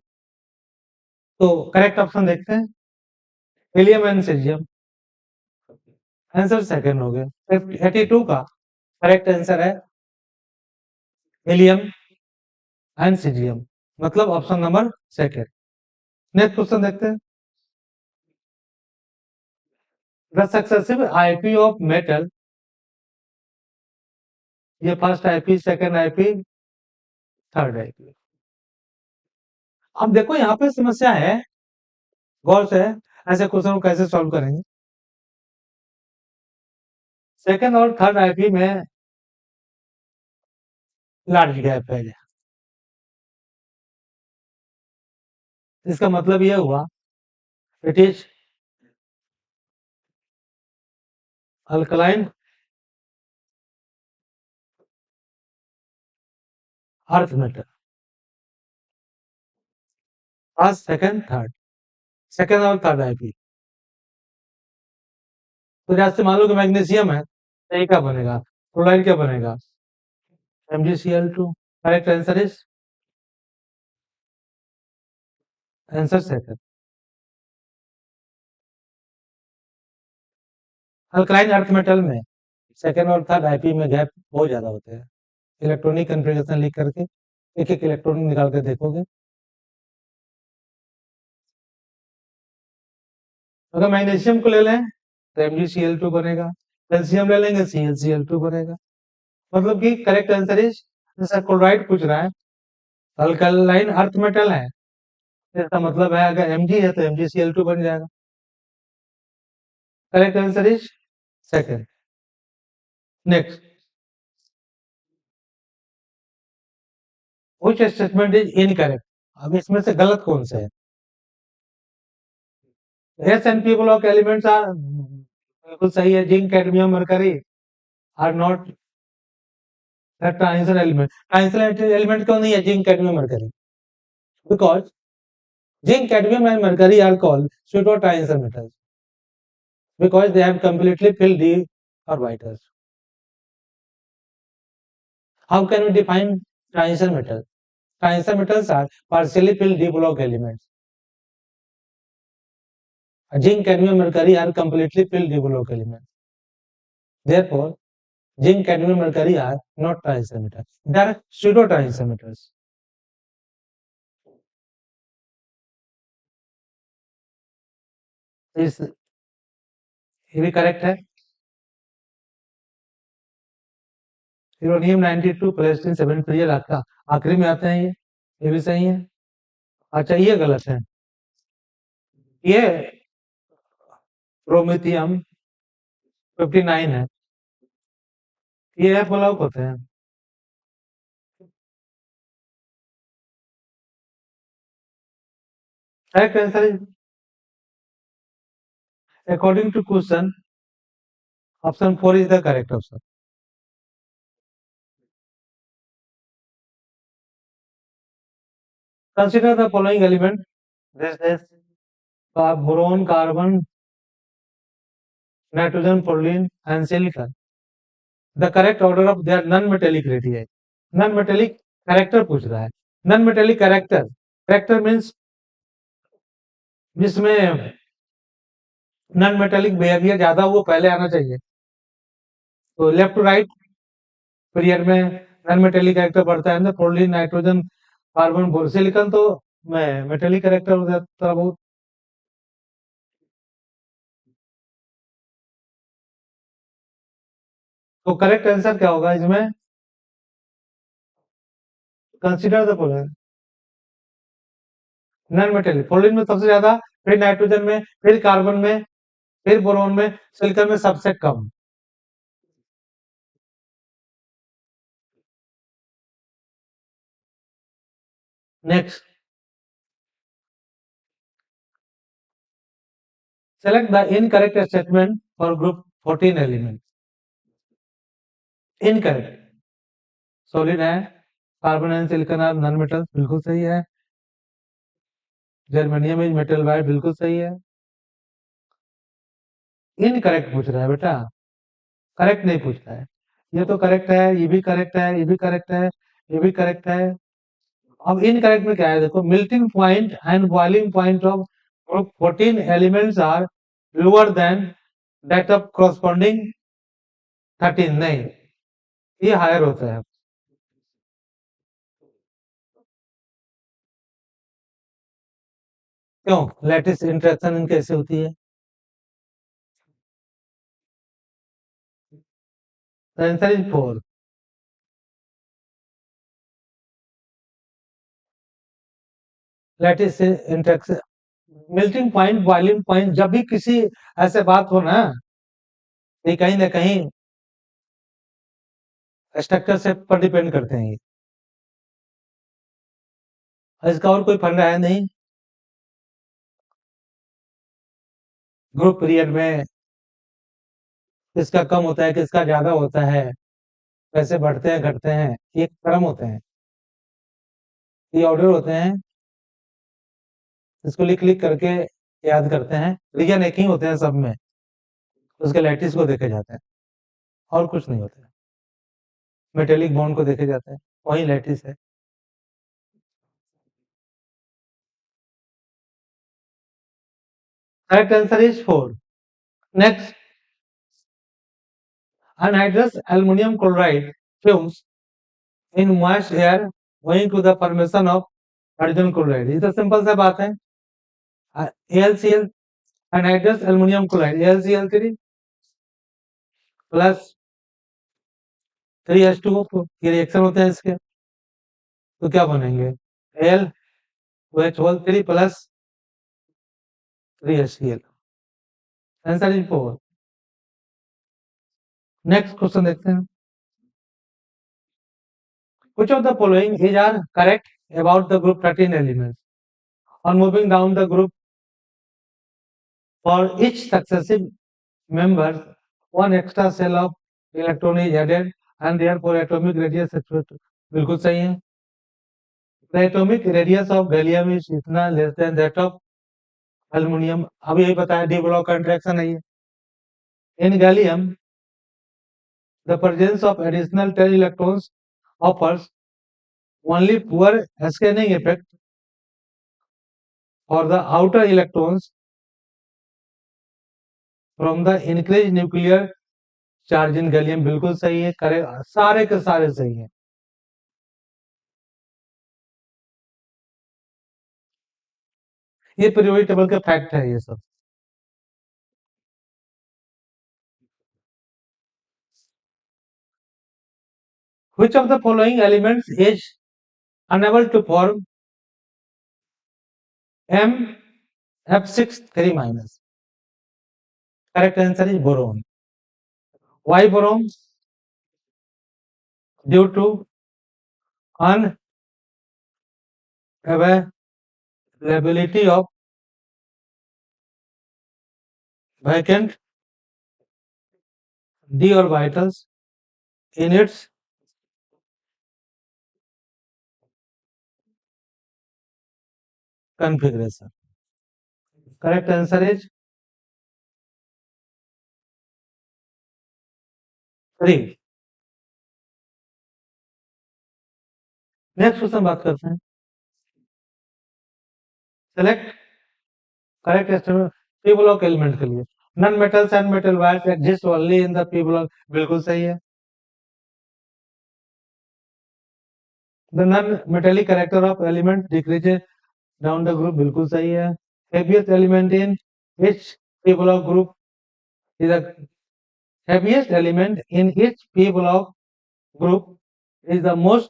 तो करेक्ट ऑप्शन देखते हैं, helium and caesium. Answer second हो गया। 82 का करेक्ट आंसर है हीलियम एंड सीजियम, मतलब option number second. Next question देखते हैं। The successive IP of metal, ये first IP, second IP, third IP. अब देखो यहाँ पे समस्या है, गौर से ऐसे क्वेश्चन को कैसे सॉल्व करेंगे। सेकंड और थर्ड आईपी में लार्ज गैप है, इसका मतलब यह हुआ it is alkaline earth metal. First second third, second और थर्ड आईपी। तो जैसे मान लो कि मैग्नीशियम है तो ये क्या बनेगा? क्लोराइड क्या बनेगा? MgCl2। Correct answer is answer second. Alkaline earth metal में सेकंड और थर्ड आईपी में गैप बहुत ज्यादा होते हैं। इलेक्ट्रॉनिक कॉन्फ़िगरेशन लिख करके एक एक इलेक्ट्रॉन निकाल के देखोगे अगर मैग्नीशियम को ले लें तो MgCl2 बनेगा, कैल्शियम ले लेंगे ClCl2 बनेगा। मतलब कि करेक्ट आंसर इज, जैसा क्लोराइड पूछ रहा है, अल्कलाइन अर्थ मेटल है, इसका मतलब है अगर Mg है तो MgCl2 बन जाएगा। Correct answer is second. Next, which statement is incorrect? अब इसमें से गलत कौन सा है? S and P block elements are, बिल्कुल सही है, zinc cadmium mercury are not transition element. Transition element क्यों नहीं है zinc cadmium mercury? Because zinc cadmium and mercury are called pseudo transition metals because they have completely filled the orbitals. How can we define transition metal? Transition metals are partially filled d block elements. Zinc, cadmium, mercury are completely filled d block elements. Therefore, zinc, cadmium, mercury are not transition metals. They are pseudo transition metals. इस ये भी correct है। Uranium 92, प्लेस्टीन 73 ये लाखा आखिरी में आते हैं, ये भी सही है। अच्छा, ये गलत है, ये प्रोमेथियम 59 है, ये एफ ब्लॉक होते हैं। Correct answer is, according to question, option 4 is the correct option. Consider the following element, this is boron, carbon, nitrogen, fluorine and silicon. The correct order of their non metallic radii. Non metallic character पूछ रहा है। Non metallic character, character means जिसमें non metallic behaviour ज्यादा वो पहले आना चाहिए। तो लेफ्ट टू राइट पीरियड में नॉन मेटेलिक कैरेक्टर बढ़ता है, फ्लोरीन, नाइट्रोजन, कार्बन, सिलिकॉन तो मेटेलिक कैरेक्टर हो जाता है बहुत। तो करेक्ट आंसर क्या होगा इसमें? Consider the following non metallic, fluorine में सबसे ज्यादा, फिर नाइट्रोजन में, फिर कार्बन में, फिर बोरोन में, सिलिकॉन में सबसे कम। Next, select the incorrect statement for group 14 element. Incorrect, solid है, carbon and silicon are non metal, बिल्कुल सही है। जर्मेनियम इज मेटल वाइट, बिल्कुल सही है। इनकरेक्ट पूछ रहा है बेटा, करेक्ट नहीं पूछ रहा है। ये तो करेक्ट है, ये भी करेक्ट है, ये भी करेक्ट है, ये भी करेक्ट है। अब इनकरेक्ट में क्या है देखो, melting point and boiling point of group 14 elements are lower than that of corresponding 13। नहीं, ये हायर होता है। क्यों? लैटिस इंटरेक्शन कैसे होती है? Answer is 4। Lattice interaction, melting point, boiling point, जब भी किसी ऐसे बात हो ना, ये कहीं ना कहीं स्ट्रक्चर से पर डिपेंड करते हैं ये। इसका और कोई फंडा है नहीं। ग्रुप पीरियड में किसका कम होता है, किसका ज्यादा होता है, कैसे बढ़ते हैं घटते हैं, ये क्रम होते हैं, ये ऑर्डर होते हैं। इसको लिख लिख करके याद करते हैं। रीजन एक ही होते हैं सब में, उसके लैटिस को देखे जाते हैं, और कुछ नहीं होता है। मेटेलिक बॉन्ड को देखे जाते हैं, वही लैटिस है। Correct answer is 4। Next, anhydrous aluminum chloride fumes in moist air owing to the formation of hydrogen chloride। ये तो सिंपल सा बात है। AlCl anhydrous aluminium chloride AlCl3 plus 3H2O, ये रिएक्शन होते हैं इसके, तो क्या बनेंगे AlOH3 plus 3HCl। Answer is 4। Next question देखते हैं। Which of the following is are correct about the group 13 elements? On moving down the group, for each successive member, one extra cell of electron is added and therefore atomic radius बिल्कुल सही है। The atomic radius of gallium is इतना less than that of aluminum। अब यही बताया D block का interaction है ये। In gallium, the presence of additional 10 electrons offers only poor scanning effect for the outer electrons from the increased nuclear charge in gallium। बिल्कुल सही है, करे सारे के सारे सही है। ये पीरियोडिक टेबल के फैक्ट है ये सब। Which of the following elements is unable to form MF6 3-? Correct answer is boron। Why boron? Due to unavailability of vacant d orbitals in its configuration। Correct answer is 3। Next question बात करते हैं। Select correct estimate P block element के लिए। Non metals and metal wires exist only in the P block, बिल्कुल सही है। The non metallic character of element decreases down the group, बिल्कुल सही है। Heaviest element in each P block group is the heaviest element in each p block group is the most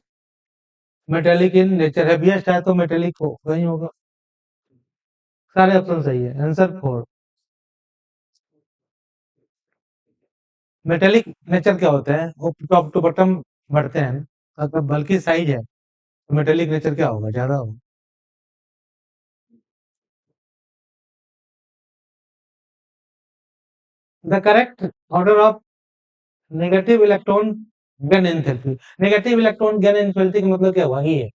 metallic in nature। heaviest है तो metallic हो नहीं होगा। सारे option सही है, आंसर 4। मेटेलिक नेचर क्या होता है? वो टॉप टू बॉटम बढ़ते हैं, अगर बल्कि साइज है तो मेटेलिक नेचर क्या होगा? ज्यादा होगा। The correct order of negative electron gain enthalpy. Negative electron gain enthalpy का मतलब क्या हुआ? ये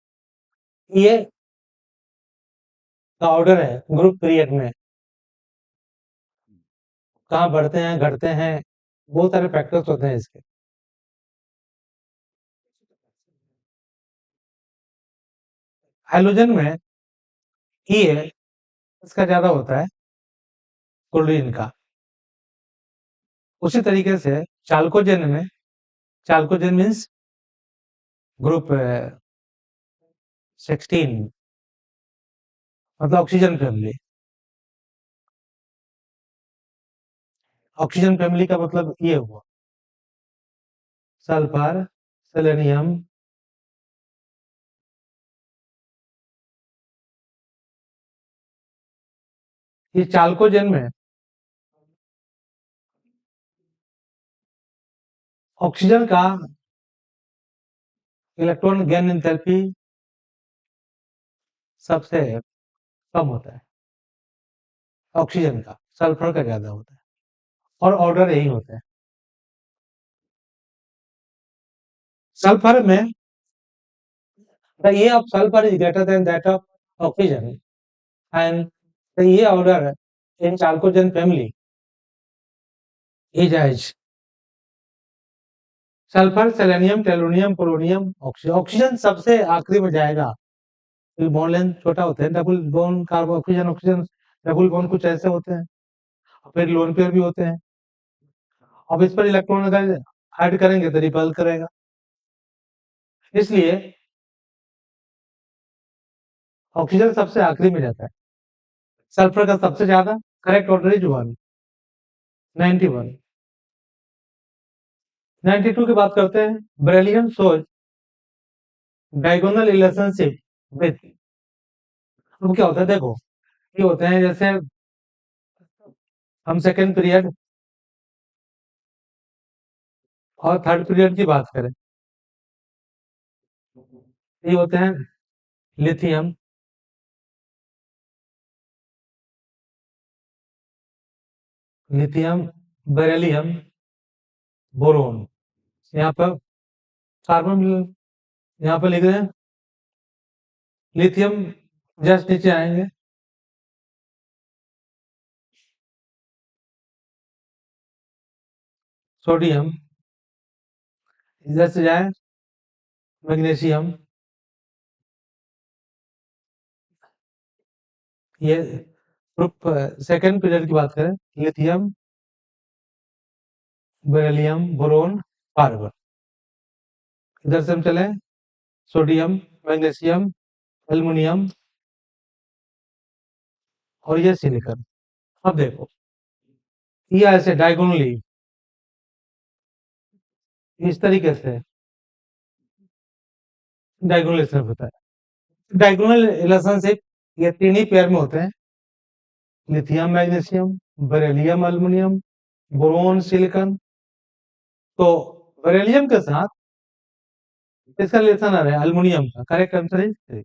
का ऑर्डर है ग्रुप पीरियड में, कहाँ बढ़ते हैं घटते हैं, बहुत सारे फैक्टर्स होते हैं इसके। हाइड्रोजन में ई है, इसका ज्यादा होता है क्लोरीन का। उसी तरीके से चाल्कोजेन में, चाल्कोजेन मीन्स ग्रुप 16, मतलब ऑक्सीजन फैमिली। ऑक्सीजन फैमिली का मतलब ये हुआ सल्फर, सेलेनियम, ये चाल्कोजेन में ऑक्सीजन का इलेक्ट्रॉन गेन एंथैल्पी सबसे कम होता है, ऑक्सीजन का, सल्फर का ज्यादा होता है, और ऑर्डर यही होता है। सल्फर में the E of sulfur is greater than that of oxygen and the E order in chalcogen family is as sulphur, selenium, tellurium, polonium, oxygen सबसे आखिरी में जाएगा। बॉन्ड लेंथ छोटा होता है, double bond carbon oxygen oxygen double bond कुछ ऐसे होते हैं, फिर लोन पेयर भी होते हैं। अब इस पर इलेक्ट्रॉन अगर ऐड करेंगे तो रिपल करेगा, इसलिए ऑक्सीजन सबसे आखिरी में जाता है, सल्फर का सबसे ज्यादा, करेक्ट ऑर्डर इज 1, 91। 92 की बात करते हैं। Beryllium shows diagonal relationship with, अब क्या होता है देखो, ये होते हैं जैसे हम सेकेंड पीरियड और थर्ड पीरियड की बात करें, ये होते हैं लिथियम, लिथियम, बेरिलियम, बोरोन। यहाँ पर कार्बन यहाँ पर लिख रहे हैं, लिथियम जस्ट नीचे आएंगे, सोडियम इधर से जाए, मैग्नीशियम, ये ग्रुप सेकेंड पीरियड की बात करें, लिथियम, बेरिलियम, बोरोन, कार्बन। इधर से हम चले, सोडियम, मैग्नीशियम, एल्युमिनियम और ये सिलिकॉन। अब देखो, ये ऐसे डायगोनली इस तरीके से डायगोनल रिलेशनशिप होता है। डायगोनल रिलेशनशिप ये तीन ही पेयर में होते हैं, lithium magnesium, beryllium aluminium, boron silicon. तो बेरिलियम के साथ इसका रिलेशन आ रहा है एल्युमिनियम का। Correct answer is 3।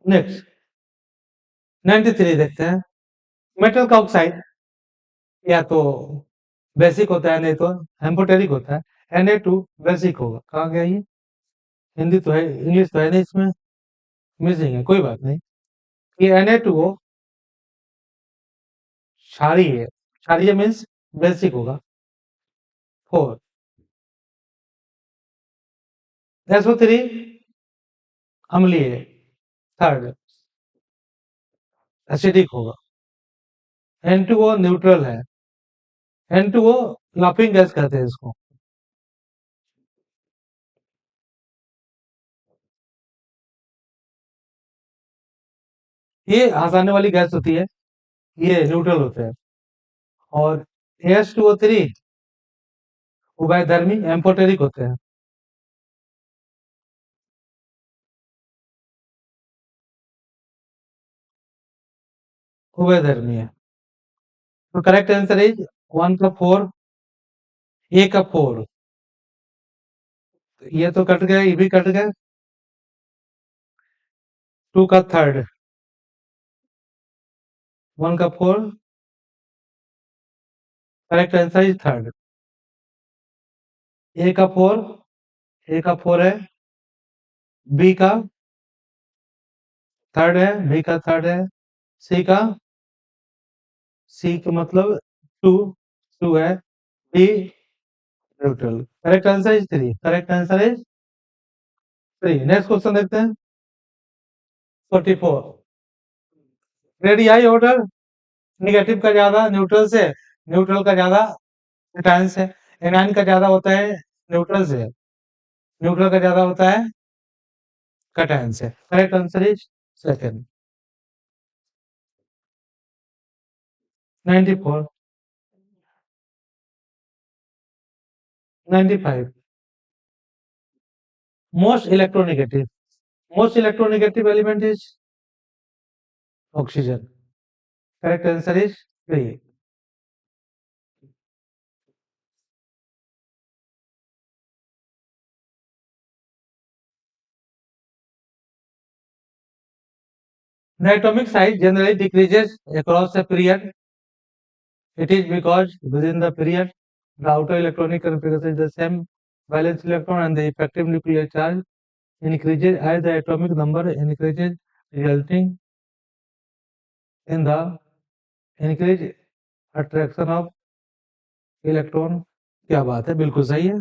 नेक्स्ट 93 देखते हैं। मेटल का ऑक्साइड या तो बेसिक होता है, नहीं तो एम्फोटेरिक होता है। Na2 बेसिक होगा। कहाँ गया ये? हिंदी तो है, इंग्लिश तो है नहीं इसमें, मिसिंग है, कोई बात नहीं। ये Na2O क्षारीय है, क्षारीय मीन्स बेसिक होगा। 4 SO3 अम्लीय है, थर्ड एसिडिक होगा। N2O न्यूट्रल है, N2O लाफिंग गैस कहते हैं इसको। ये हंसाने वाली गैस होती है, ये न्यूट्रल होते हैं। और AS2O3 उभयधर्मी एम्फोटेरिक होते हैं। उभयधर्मी है। तो करेक्ट आंसर इज 1 का 4, ए का 4। ये तो कट गया, ये भी कट गया। 2 का थर्ड, 1 का 4, करेक्ट आंसर इज थर्ड। ए का 4, ए का 4 है, बी का थर्ड है, बी का थर्ड है, सी का, सी का मतलब 2, 2 है, D neutral. Correct answer is 3, correct answer is 3। Next question देखते हैं। 44 रेडियाई ऑर्डर, निगेटिव का ज्यादा न्यूट्रल से, न्यूट्रल का ज्यादा कैटायन से। एनायन का ज्यादा होता है न्यूट्रल से, न्यूट्रल का ज्यादा होता है कैटायन से। Correct answer is second. 94 95 most electronegative, most electronegative element is oxygen. Correct answer is 3। The atomic size generally decreases across a period. It is because within the period, the outer electronic configuration is the same. Valence electron and the effective nuclear charge increases as the atomic number increases, resulting in the increased attraction of electron. क्या बात है, बिल्कुल सही है।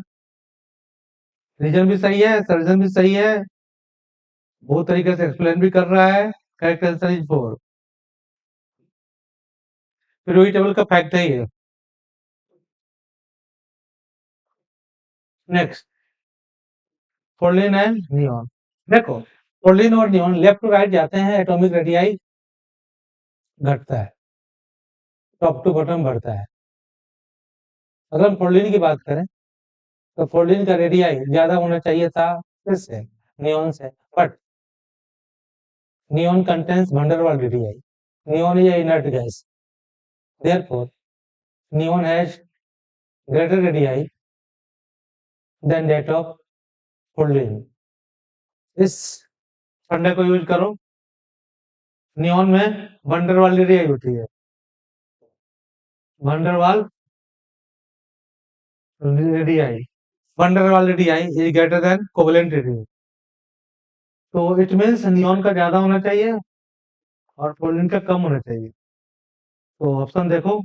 Reason भी सही है, surgeon भी सही है, बहुत तरीके से एक्सप्लेन भी कर रहा है। Correct answer is 4। Periodic table का फैक्ट है ये। Next, fluorine and neon. देखो, फ्लोरीन और नियॉन लेफ्ट टू राइट जाते हैं, एटॉमिक रेडियाई घटता है, टॉप टू बॉटम बढ़ता है। अगर हम फ्लोरीन की बात करें तो फ्लोरीन का रेडियाई ज्यादा होना चाहिए था किससे, नियॉन से, but neon contains van der Waals radii, neon is inert gas, therefore neon has greater radii than that of fluorine. इस फंडे को यूज करो, नियॉन में वंडरवाल रेडियाई होती है, van der Waals radii, van der Waals radii is greater than covalent radii, तो it means neon का ज्यादा होना चाहिए और फ्लोरीन का कम होना चाहिए। तो ऑप्शन देखो,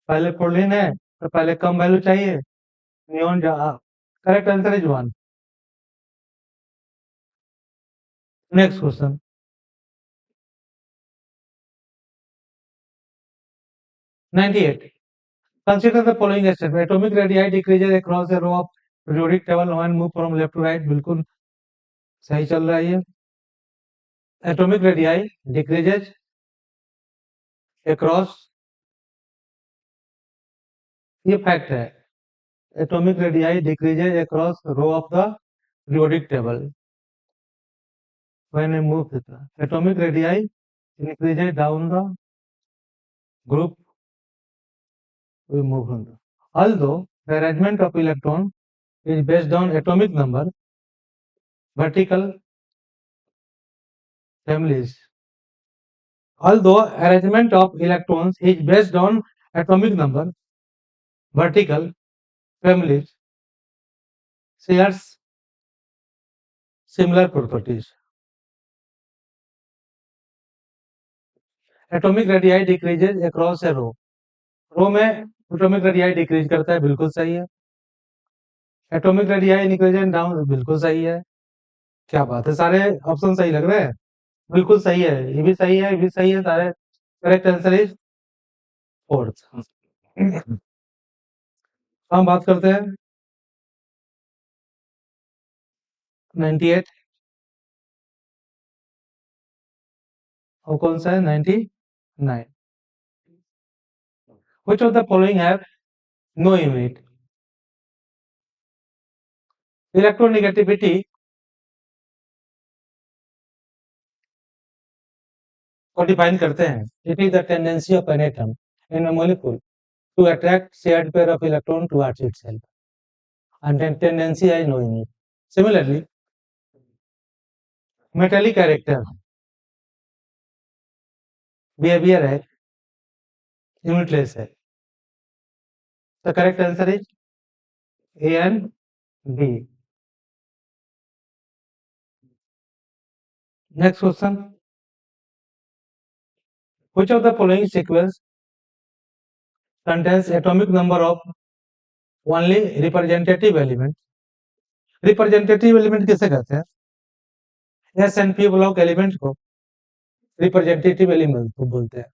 पहले फ्लोरीन है तो पहले कम वैल्यू चाहिए, neon correct answer is 1। Next question, 98, consider the following steps, atomic radii decreases across a row of periodic table when move from left to right, बिल्कुल सही चल रहा है ये। एटॉमिक रेडियाई डिक्रीजेज अक्रॉस, ये फैक्ट है, atomic radii decreases across row of the periodic table when a move, atomic radii increases down the group we move on. Although the arrangement of electron is based on atomic number, vertical families. Although arrangement of electrons is based on atomic number, vertical families shares similar properties. Atomic radii decreases across a row, row में atomic radii decrease करता है, बिल्कुल सही है। Atomic radii increases down, बिल्कुल सही है। क्या बात है, सारे ऑप्शन सही लग रहे हैं, बिल्कुल सही है, ये भी सही है, ये भी सही है, सारे करेक्ट आंसर इज फोर्थ। हम बात करते हैं 98, और कौन सा है 99, which of the following have no unit, electronegativity को डिफाइन करते हैं, it is the tendency of an atom in a molecule to attract shared pair of electron towards itself, and then tendency has no unit. Similarly, metallic character behavior है, unitless है। The correct answer is A and B. Next question, which of the following sequence contains atomic number of only representative element? Representative element किसे कहते हैं, S and P block element को representative element को बोलते हैं।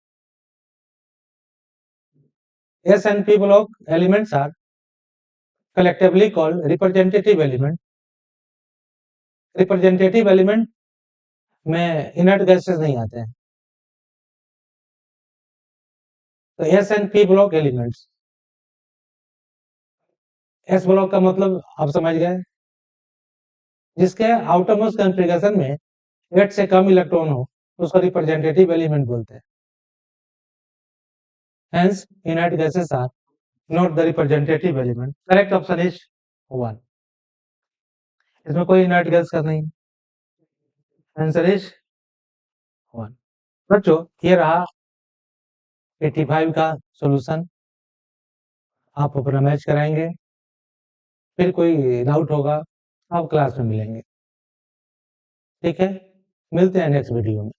S and P block elements are collectively called representative element. Representative element में inert gases नहीं आते हैं, तो S and P block elements, S block का मतलब आप समझ गए, जिसके आउटरमोस्ट कॉन्फ़िगरेशन में 8 से कम इलेक्ट्रॉन हो उसको रिप्रेजेंटेटिव एलिमेंट बोलते हैं। Hence, inert gases are not the representative element. Correct option is 1. इसमें कोई इनर्ट गैस का नहीं, आंसर इज 1। बच्चों, ये रहा 85 का सॉल्यूशन, आप अपना मैच कराएंगे, फिर कोई डाउट होगा आप क्लास में मिलेंगे, ठीक है, मिलते हैं नेक्स्ट वीडियो में।